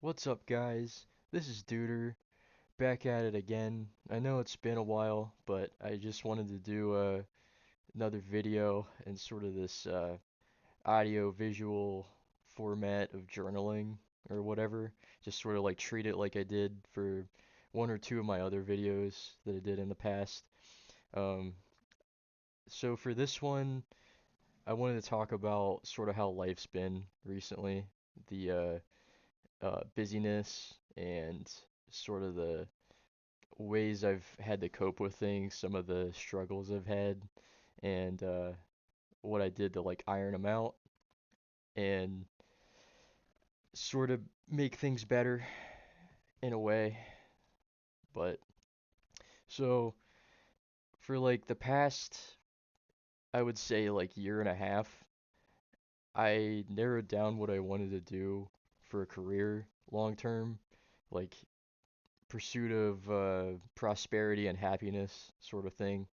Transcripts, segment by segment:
What's up, guys? This is Duder, back at it again. I know it's been a while, but I just wanted to do another video in sort of this audio visual format of journaling or whatever. Just sort of like treat it like I did for one or two of my other videos that I did in the past. Um, so for this one, I wanted to talk about sort of how life's been recently, the busyness and sort of the ways I've had to cope with things, some of the struggles I've had, and what I did to like iron them out and sort of make things better in a way. But so for like the past, I would say like year and a half, I narrowed down what I wanted to do for a career long term, like pursuit of prosperity and happiness sort of thing.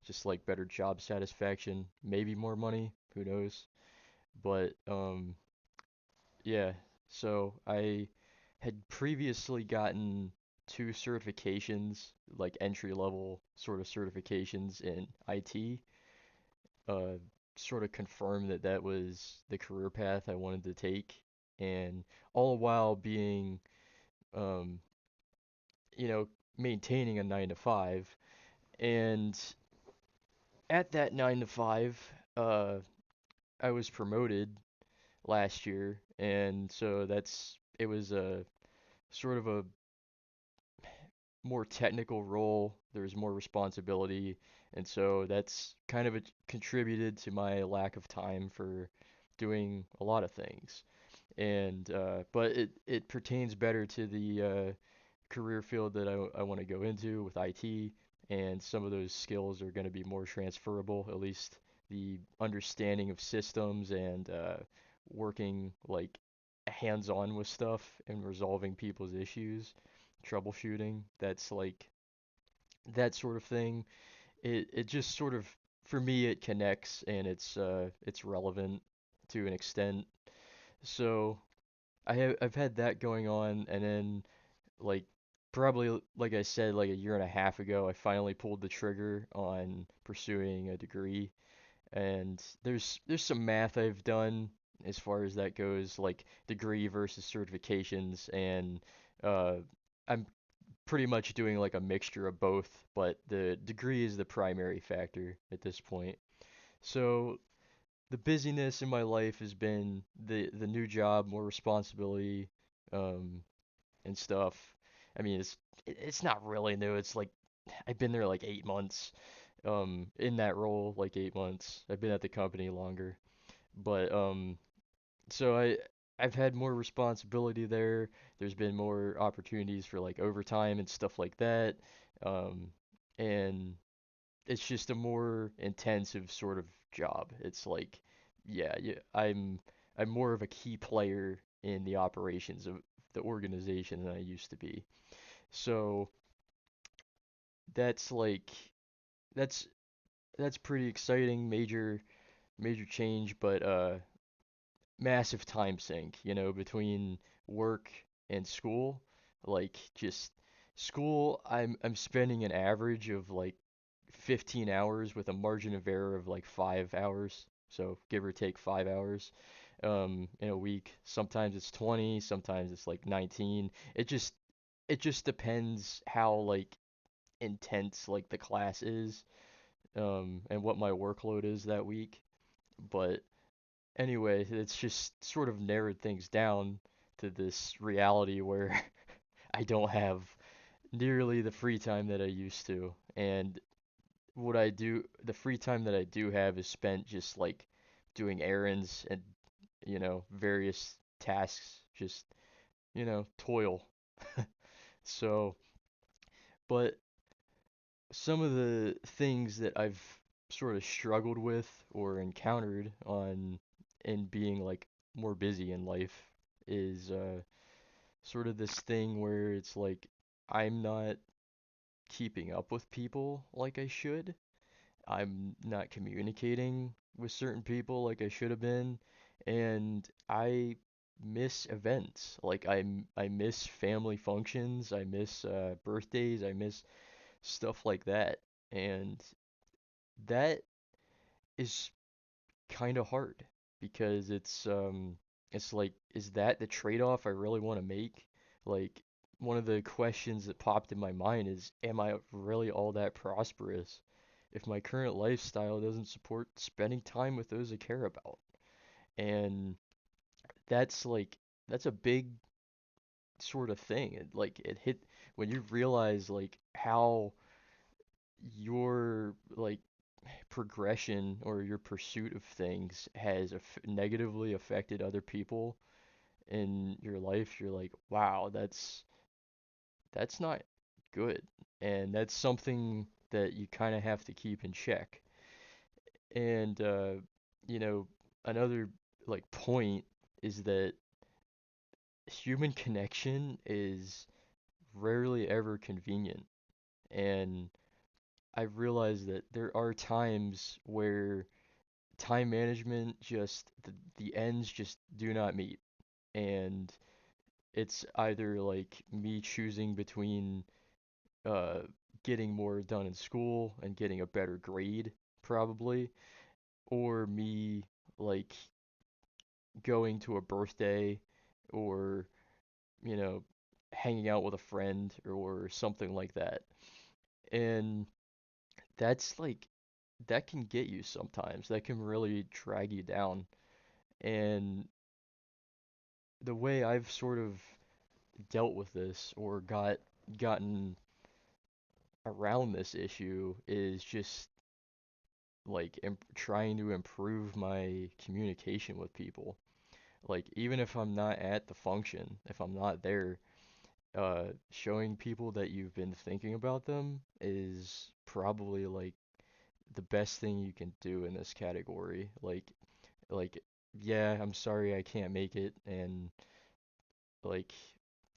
Just like better job satisfaction, maybe more money, who knows? But yeah, so I had previously gotten two certifications, like entry level sort of certifications in IT, uh, sort of confirmed that that was the career path I wanted to take, and all while being, um, you know, maintaining a 9 to 5. And at that 9 to 5, uh, I was promoted last year, and so it was a sort of a more technical role. There was more responsibility, and so that's kind of contributed to my lack of time for doing a lot of things. And but it pertains better to the career field that I want to go into with IT, and some of those skills are going to be more transferable, at least the understanding of systems and working like hands-on with stuff and resolving people's issues, troubleshooting. That's like that sort of thing. It just sort of for me it connects and it's relevant to an extent. So I've had that going on, and then like probably like I said like a year and a half ago I finally pulled the trigger on pursuing a degree, and there's some math I've done as far as that goes, like degree versus certifications, and uh I'm pretty much doing like a mixture of both, but the degree is the primary factor at this point. So the busyness in my life has been the new job, more responsibility, um, and stuff. I mean, it's not really new. It's like I've been there like 8 months, in that role, like 8 months. I've been at the company longer, but so I've had more responsibility there. There's been more opportunities for like overtime and stuff like that, um, and it's just a more intensive sort of job. It's like, yeah, yeah, I'm more of a key player in the operations of the organization than I used to be. So that's like that's that's pretty exciting, major change, but massive time sink, between work and school. Like just school, I'm spending an average of like 15 hours with a margin of error of like 5 hours. So give or take 5 hours in a week. Sometimes it's 20, sometimes it's like 19. It just depends how like intense like the class is, and what my workload is that week. But anyway, it's just sort of narrowed things down to this reality where I don't have nearly the free time that I used to. And the free time that I do have is spent just like doing errands and, various tasks, just, toil. So, but some of the things that I've sort of struggled with or encountered on in being like more busy in life is sort of this thing where it's like I'm not keeping up with people like I should. I'm not communicating with certain people like I should have been, and I miss events. Like I miss family functions, I miss birthdays, I miss stuff like that. And that is kind of hard because it's like, is that the trade-off I really want to make? Like, one of the questions that popped in my mind is, am I really all that prosperous if my current lifestyle doesn't support spending time with those I care about? And that's like, that's a big sort of thing. It hit when you realize like how your like progression or your pursuit of things has negatively affected other people in your life. You're like, wow, that's not good. And that's something that you kind of have to keep in check. And you know, another like point is that human connection is rarely ever convenient. And I realize that there are times where time management just the ends just do not meet. And it's either like me choosing between uh getting more done in school and getting a better grade probably, or me like going to a birthday, or you know hanging out with a friend or something like that. And that's like, that can get you sometimes. That can really drag you down. And the way I've sort of dealt with this or gotten around this issue is just like trying to improve my communication with people. Like, even if I'm not at the function, if I'm not there, showing people that you've been thinking about them is probably like the best thing you can do in this category. Like, yeah, I'm sorry I can't make it, and like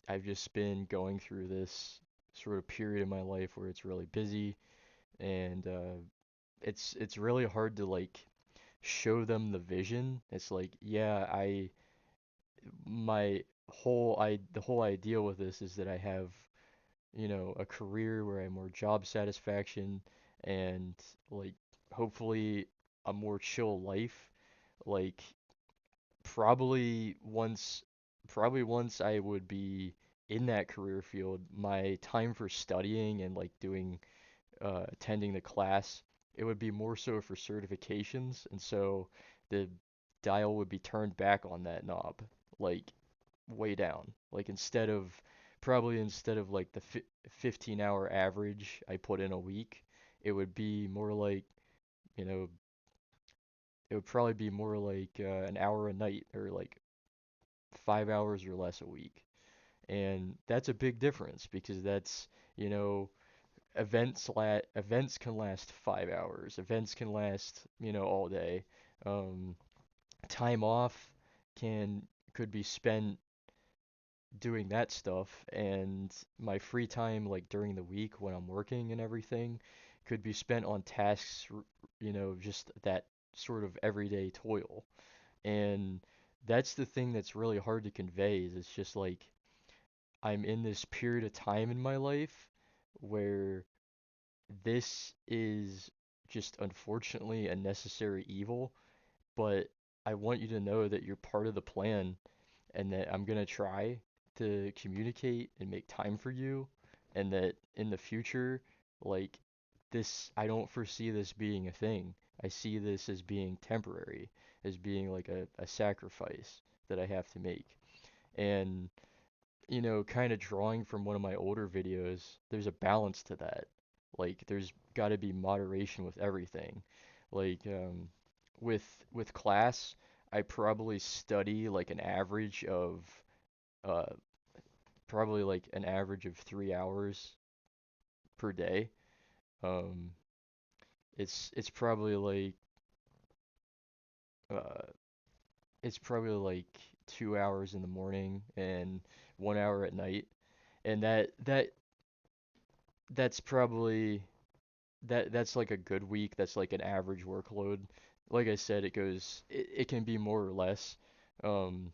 I've just been going through this sort of period in my life where it's really busy, and it's really hard to like show them the vision. It's like, yeah, my the whole idea with this is that I have, a career where I have more job satisfaction and like hopefully a more chill life. Like, probably once probably once I would be in that career field, my time for studying and like doing attending the class, it would be more so for certifications, and so the dial would be turned back on that knob, like way down. Like, instead of like the 15-hour average I put in a week, it would be more like, you know, it would probably be more like an hour a night, or like 5 hours or less a week. And that's a big difference because that's, you know, events can last 5 hours. Events can last, all day. Um, Time off can could be spent doing that stuff, and my free time, like during the week when I'm working and everything, could be spent on tasks, just that sort of everyday toil. And that's the thing that's really hard to convey, is it's just like I'm in this period of time in my life where this is just unfortunately a necessary evil, but I want you to know that you're part of the plan, and that I'm gonna try to communicate and make time for you, and that in the future, like, I don't foresee this being a thing. I see this as being temporary, as being like a sacrifice that I have to make. And kind of drawing from one of my older videos, there's a balance to that. Like, there's got to be moderation with everything. Like, with class, I probably study like uh, an average of 3 hours per day. Um, it's probably uh, it's probably like 2 hours in the morning and 1 hour at night, and that's probably that's like a good week. That's like an average workload. Like I said, it can be more or less. Um,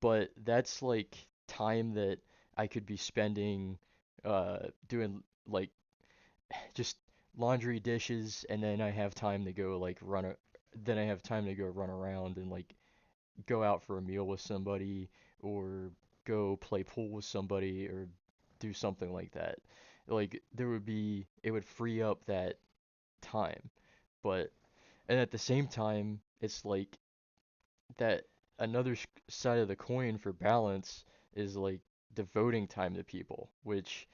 but that's like time that I could be spending doing like just laundry, dishes, and then I have time to go like then I have time to go run around and like go out for a meal with somebody or go play pool with somebody or do something like that. Like it would free up that time. But and at the same time, it's like that another side of the coin for balance is like devoting time to people, which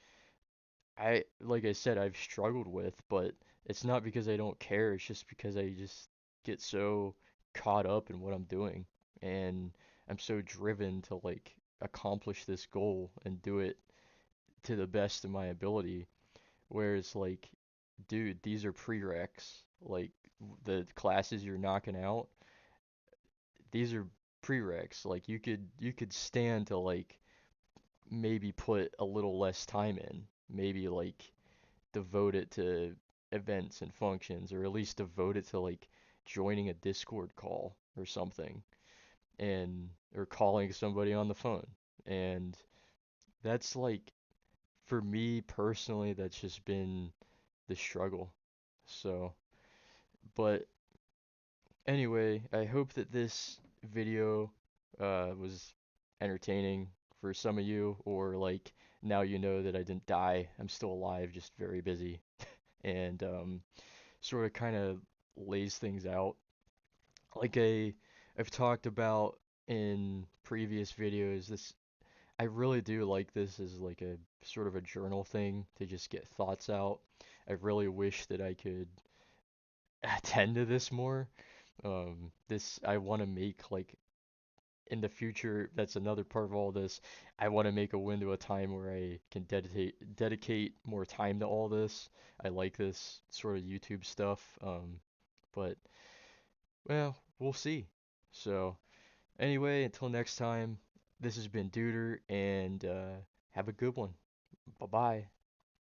like I said, I've struggled with, but it's not because I don't care, it's just because I just get so caught up in what I'm doing and I'm so driven to like accomplish this goal and do it to the best of my ability. Whereas like, dude, these are prereqs. Like the classes you're knocking out, these are prereqs. Like you could stand to like maybe put a little less time in. Maybe like devote it to events and functions, or at least devote it to like joining a Discord call or something, and or calling somebody on the phone. And that's like, for me personally, that's just been the struggle. So, but anyway, I hope that this video was entertaining for some of you, or like now you know that I didn't die. I'm still alive, just very busy, and sort of kind of lays things out. Like I've talked about in previous videos, this I really do like this as like a sort of a journal thing to just get thoughts out. I really wish that I could attend to this more. This I want to make like in the future. That's another part of all this. I want to make a window of time where I can dedicate more time to all this. I like this sort of YouTube stuff. But well, we'll see. So anyway, until next time, this has been Duder, and have a good one. Bye bye.